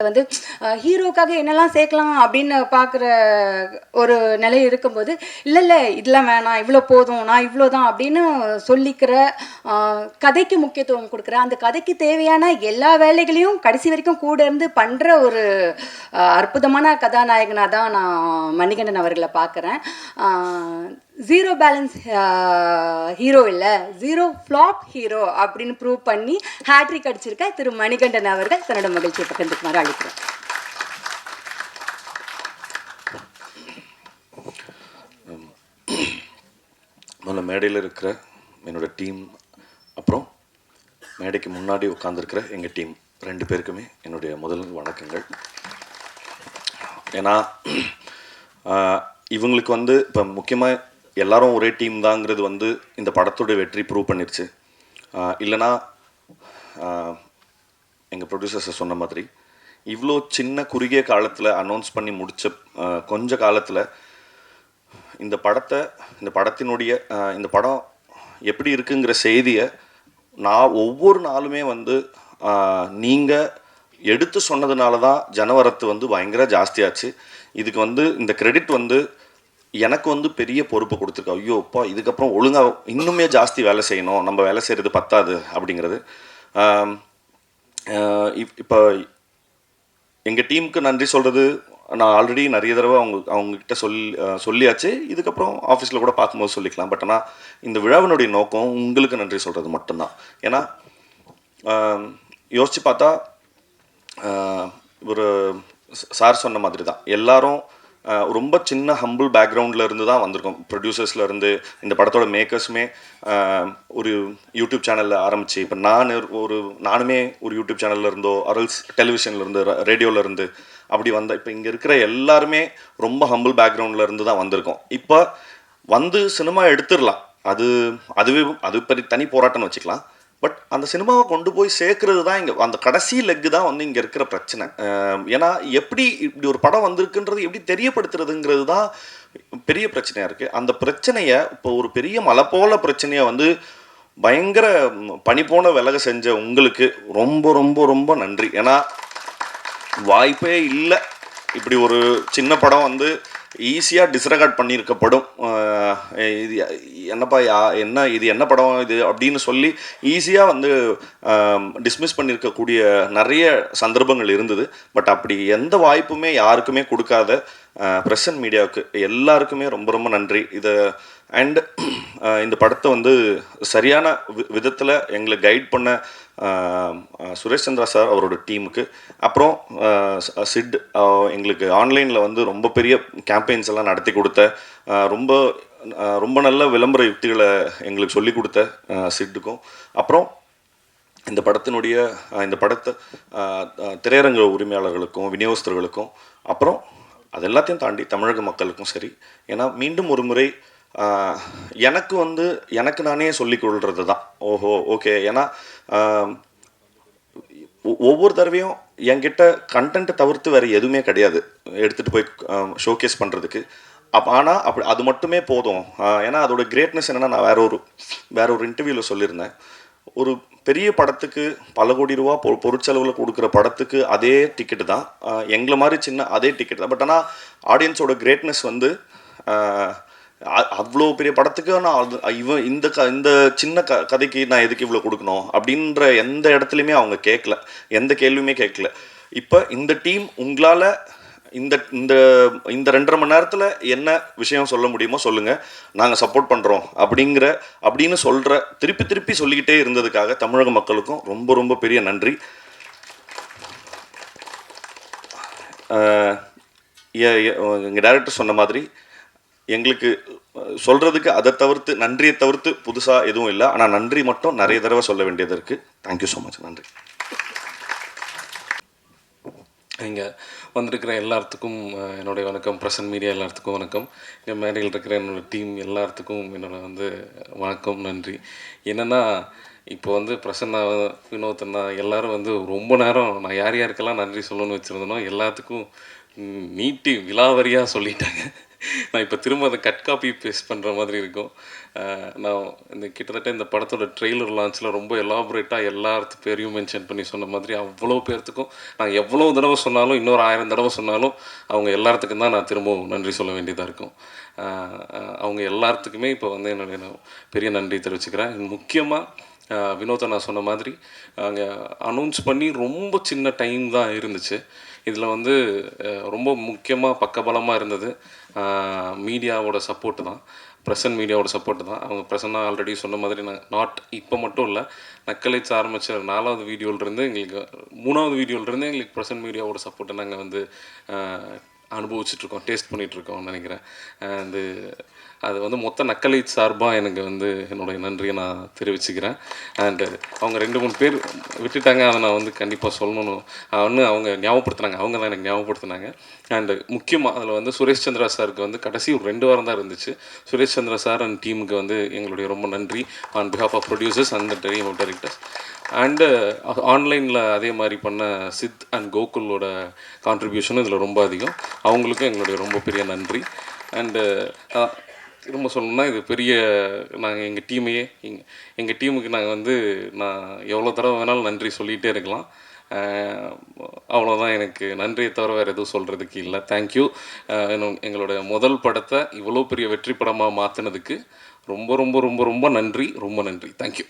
வந்து ஹீரோக்காக என்னெல்லாம் சேர்க்கலாம் அப்படின்னு பார்க்குற ஒரு நிலை இருக்கும்போது இல்லை இதெல்லாம் வேணாம், இவ்வளோ போதும், நான் இவ்வளோ தான் அப்படின்னு சொல்லிக்கிற, கதைக்கு முக்கியத்துவம் கொடுக்குற, அந்த கதைக்கு தேவையான எல்லா வேலைகளையும் கடைசி வரைக்கும் கூட இருந்து பண்ணுற ஒரு அற்புதமான கதாநாயகனாக தான் நான் மணிகண்டன் அவர்களை பார்க்குறேன். ஜீரோ பேலன்ஸ் ஹீரோ இல்லை, ஜீரோ ஃப்ளாப் ஹீரோ அப்படின்னு ப்ரூவ் பண்ணி ஹேட்ரிக் அடிச்சிருக்க திரு மணிகண்டன் அவர்கள் தன்னோட மகிழ்ச்சியை பகிர்ந்துக்குமாறு அழைக்கிறேன். முதல்ல மேடையில் இருக்கிற என்னோட டீம், அப்புறம் மேடைக்கு முன்னாடி உட்காந்துருக்கிற எங்கள் டீம் 2 பேருக்குமே என்னுடைய முதல் வணக்கங்கள். ஏன்னா இவங்களுக்கு வந்து இப்போ முக்கியமாக எல்லாரும் ஒரே டீம் தாங்கிறது வந்து இந்த படத்தோட வெற்றி ப்ரூவ் பண்ணிருச்சு. இல்லைனா எங்கள் ப்ரொடியூசர்ஸை சொன்ன மாதிரி இவ்வளோ சின்ன குறுகிய காலத்தில் அனௌன்ஸ் பண்ணி முடித்த கொஞ்ச காலத்தில் இந்த படத்தினுடைய இந்த படம் எப்படி இருக்குங்கிற செய்தியை நான் ஒவ்வொரு நாளுமே வந்து நீங்கள் எடுத்து சொன்னதுனால தான் ஜனவரத்து வந்து பயங்கர ஜாஸ்தியாச்சு. இதுக்கு வந்து இந்த கிரெடிட் வந்து எனக்கு வந்து பெரிய பொறுப்பு கொடுத்துருக்கு. ஐயோ அப்பா, இதுக்கப்புறம் ஒழுங்காக இன்னுமே ஜாஸ்தி வேலை செய்யணும், நம்ம வேலை செய்கிறது பத்தாது அப்படிங்கிறது. இப்போ எங்கள் டீமுக்கு நன்றி சொல்கிறது நான் ஆல்ரெடி நிறைய தடவை அவங்கக்கிட்ட சொல்லியாச்சு. இதுக்கப்புறம் ஆஃபீஸில் கூட பார்க்கும்போது சொல்லிக்கலாம். பட் ஆனால் இந்த விழாவினுடைய நோக்கம் உங்களுக்கு நன்றி சொல்கிறது மட்டும்தான். ஏன்னா யோசித்து பார்த்தா ஒரு சார் சொன்ன மாதிரி தான் எல்லாரும் ரொம்ப சின்ன ஹம்பிள் பேக்ரவுண்டில் இருந்து தான் வந்திருக்கோம். ப்ரொடியூசர்ஸ்லேருந்து இந்த படத்தோட மேக்கர்ஸுமே ஒரு யூடியூப் சேனலில் ஆரம்பித்து, இப்போ நானுமே ஒரு யூடியூப் சேனலில் இருந்தோ அரல்ஸ் டெலிவிஷன்லேருந்து ரேடியோவிலேருந்து அப்படி இப்போ இங்கே இருக்கிற எல்லாருமே ரொம்ப ஹம்பிள் பேக்ரவுண்டில் இருந்து தான் வந்திருக்கோம். இப்போ வந்து சினிமா எடுத்துடலாம், அது பெரிய தனி போராட்டம்னு வச்சுக்கலாம். பட் அந்த சினிமாவை கொண்டு போய் சேர்க்கறது தான் இங்கே அந்த கடைசி லெக்கு தான் வந்து இங்கே இருக்கிற பிரச்சனை. ஏன்னா எப்படி இப்படி ஒரு படம் வந்திருக்குன்றது எப்படி தெரியப்படுத்துறதுங்கிறது தான் பெரிய பிரச்சனையாக இருக்குது. அந்த பிரச்சனையை இப்போ ஒரு பெரிய மலை போல பிரச்சனையை வந்து பயங்கர பனி போன விலக செஞ்ச உங்களுக்கு ரொம்ப ரொம்ப ரொம்ப நன்றி. ஏன்னா வாய்ப்பே இல்லை இப்படி ஒரு சின்ன படம் வந்து ஈஸியாக டிஸ்ரெகார்ட் பண்ணியிருக்கப்படும். இது என்னப்பா இது என்ன படம் இது அப்படின்னு சொல்லி ஈஸியாக வந்து டிஸ்மிஸ் பண்ணியிருக்கக்கூடிய நிறைய சந்தர்ப்பங்கள் இருந்தது. பட் அப்படி எந்த வாய்ப்புமே யாருக்குமே கொடுக்காத ப்ரெஸ் அண்ட் மீடியாவுக்கு எல்லாருக்குமே ரொம்ப ரொம்ப நன்றி. அண்ட் இந்த படத்தை வந்து சரியான விதத்தில் எங்களை கைட் பண்ண சுரேஷ் சந்திரா சார் அவரோட டீமுக்கு, அப்புறம் சிட் எங்களுக்கு ஆன்லைனில் வந்து ரொம்ப பெரிய கேம்பெயின்ஸ் எல்லாம் நடத்தி கொடுத்த, ரொம்ப ரொம்ப நல்ல விளம்பர யுக்திகளை எங்களுக்கு சொல்லி கொடுத்த சிட்டுக்கும், அப்புறம் இந்த படத்தை திரையரங்க உரிமையாளர்களுக்கும் விநியோகஸ்தர்களுக்கும், அப்புறம் அது எல்லாத்தையும் தாண்டி தமிழக மக்களுக்கும் சரி. ஏன்னா மீண்டும் ஒரு முறை எனக்கு நானே சொல்லிக் கொள்வது தான் ஓகே. ஏன்னா ஒவ்வொரு தடவையும் என்கிட்ட கண்டென்ட்டை தவிர்த்து வேறு எதுவுமே கிடையாது எடுத்துகிட்டு போய் ஷோகேஸ் பண்ணுறதுக்கு. ஆனால் அது மட்டுமே போதும். ஏன்னா அதோட கிரேட்னஸ் என்னென்னா, நான் வேற ஒரு இன்டர்வியூவில் சொல்லியிருந்தேன், ஒரு பெரிய படத்துக்கு பல கோடி ரூபா பொருட்செலவில் கொடுக்குற படத்துக்கு அதே டிக்கெட்டு தான், எங்களை மாதிரி சின்ன அதே டிக்கெட் தான். பட் ஆனால் ஆடியன்ஸோட கிரேட்னஸ் வந்து அவ்வளோ பெரிய படத்துக்கு நான் இந்த சின்ன கதைக்கு நான் எதுக்கு இவ்வளோ கொடுக்கணும் அப்படின்ற எந்த இடத்துலையுமே அவங்க கேட்கல, எந்த கேள்வியுமே கேட்கல. இப்போ இந்த டீம் உங்களால் இந்த இந்த இந்த 2.5 மணி நேரத்தில் என்ன விஷயம் சொல்ல முடியுமோ சொல்லுங்கள், நாங்கள் சப்போர்ட் பண்ணுறோம் அப்படின்னு திருப்பி சொல்லிக்கிட்டே இருந்ததுக்காக தமிழக மக்களுக்கும் ரொம்ப ரொம்ப பெரிய நன்றி. எங்கள் டைரக்டர் சொன்ன மாதிரி எங்களுக்கு சொல்கிறதுக்கு நன்றியை தவிர்த்து புதுசாக எதுவும் இல்லை. ஆனால் நன்றி மட்டும் நிறைய தடவை சொல்ல வேண்டியது இருக்குது. Thank you so much. நன்றி. இங்கே வந்திருக்கிற எல்லாத்துக்கும் என்னுடைய வணக்கம். பிரசன்ட் மீடியா எல்லாத்துக்கும் வணக்கம். இங்கே மேடையில் இருக்கிற என்னோடய டீம் எல்லாத்துக்கும் என்னோட வணக்கம், நன்றி. என்னென்னா இப்போ பிரசன்னா, வினோத்னா எல்லோரும் ரொம்ப நேரம் நான் யாருக்கெல்லாம் நன்றி சொல்லணும்னு வச்சுருந்தனோ எல்லாத்துக்கும் நீட்டி விலாவரியாக சொல்லிட்டாங்க. நான் இப்போ திரும்ப அதை கட் காப்பி பேஸ்ட் பண்ணுற மாதிரி இருக்கும். நான் இந்த கிட்டத்தட்ட இந்த படத்தோட ட்ரெய்லர் லான்ச்சில் ரொம்ப எலாபரேட்டாக எல்லாத்து பேரையும் மென்ஷன் பண்ணி சொன்ன மாதிரி அவ்வளோ பேர்த்துக்கும் நான் எவ்வளோ தடவை சொன்னாலும் இன்னொரு 1000 தடவை சொன்னாலும் அவங்க எல்லாத்துக்கும் தான் நான் திரும்பவும் நன்றி சொல்ல வேண்டியதாக இருக்கும். அவங்க எல்லாத்துக்குமே இப்போ வந்து என்னுடைய நான் பெரிய நன்றி தெரிவிச்சுக்கிறேன். முக்கியமாக வினோத்தை நான் சொன்ன மாதிரி அங்கே அனௌன்ஸ் பண்ணி ரொம்ப சின்ன டைம் தான் இருந்துச்சு. இதில் வந்து ரொம்ப முக்கியமாக பக்கபலமாக இருந்தது மீடியாவோட சப்போர்ட்டு தான், ப்ரெசன்ட் மீடியாவோட சப்போர்ட்டு தான். அவங்க ப்ரெசன்னாக ஆல்ரெடி சொன்ன மாதிரி நான் இப்போ மட்டும் இல்லை, நக்கலைட்ஸ் ஆரம்பித்த 4வது வீடியோவிலேருந்து எங்களுக்கு 3வது வீடியோவிலேருந்து எங்களுக்கு ப்ரெசன்ட் மீடியாவோட சப்போர்ட்டை நாங்கள் வந்து அனுபவிச்சுட்ருக்கோம், டேஸ்ட் பண்ணிகிட்ருக்கோம்னு நினைக்கிறேன். அது வந்து மொத்த நக்கலைட் சார்பாக எனக்கு வந்து என்னுடைய நன்றியை நான் தெரிவிச்சுக்கிறேன். அண்டு அவங்க 2-3 பேர் விட்டுட்டாங்க, அதை நான் வந்து கண்டிப்பாக சொல்லணும். அவங்க ஞாபகப்படுத்தினாங்க, அவங்க தான் எனக்கு ஞாபகப்படுத்தினாங்க. அண்டு முக்கியமாக அதில் வந்து சுரேஷ் சந்திரா சாருக்கு வந்து கடைசி ஒரு 2 வாரம் தான் இருந்துச்சு. சுரேஷ் சந்திரா சார் அண்ட் டீமுக்கு வந்து எங்களுடைய ரொம்ப நன்றி on behalf of producers and team of directors. And ஆன்லைனில் அதே மாதிரி பண்ண சித் அண்ட் கோகுலோட கான்ட்ரிபியூஷனும் இதில் ரொம்ப அதிகம். அவங்களுக்கும் எங்களுடைய ரொம்ப பெரிய நன்றி. அண்டு திரும்ப சொல்லணும்னா இது பெரிய நாங்கள் எங்கள் டீமையே எங்கள் டீமுக்கு நாங்கள் வந்து நான் எவ்வளோ தடவை வேணாலும் நன்றி சொல்லிகிட்டே இருக்கலாம். அவ்வளோதான், எனக்கு நன்றியை தவிர வேறு எதுவும் சொல்கிறதுக்கு இல்லை. தேங்க்யூ. எங்களோட முதல் படத்தை இவ்வளோ பெரிய வெற்றி படமாக மாற்றினதுக்கு ரொம்ப ரொம்ப ரொம்ப ரொம்ப நன்றி, ரொம்ப நன்றி. தேங்க்யூ.